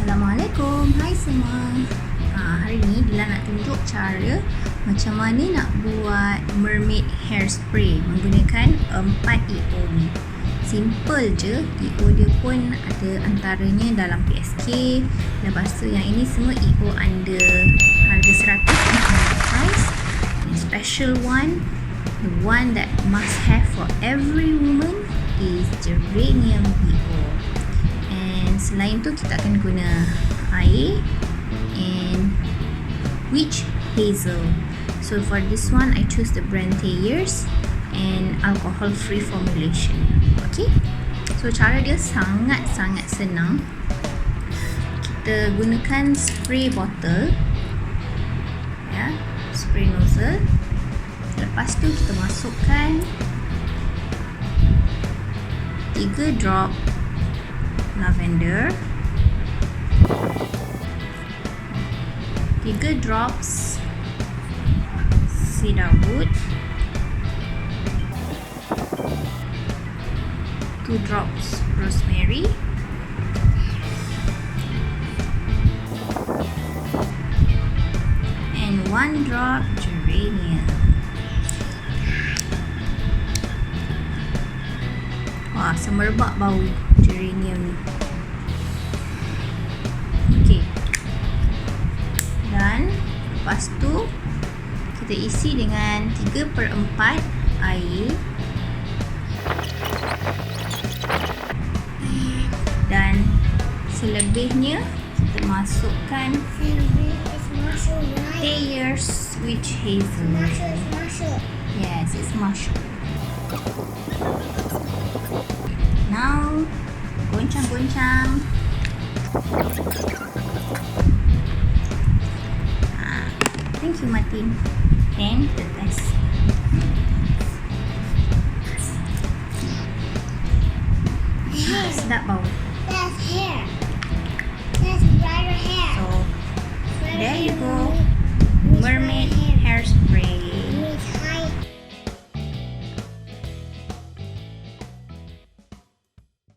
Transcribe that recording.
Assalamualaikum, hai semua. Hari ni Dila nak tunjuk cara macam mana nak buat Mermaid hairspray menggunakan 4 EO ni. Simple je, EO dia pun ada antaranya dalam PSK. Lepas tu yang ini semua EO under harga 100 price. And special one, the one that must have for every woman is geranium EO. Selain tu kita akan guna air and witch hazel. So for this one I choose the brand Thayers and alcohol free formulation. Okay, so cara dia sangat-sangat senang. Kita gunakan spray bottle, ya, spray nozzle. Lepas tu kita masukkan 3 drop lavender, 3 drops cedarwood, 2 drops rosemary, and 1 drop geranium. Wah, semerbak bau geranium ni. Okey. Dan lepas tu kita isi dengan 3/4 air. Dan selebihnya kita masukkan Thayers witch hazel. Yes, it's mushroom. Now, goncang-goncang. Thank you, Martin. And the test. Sedap bau. That's hair. That's brighter hair. So, there you go. Mermaid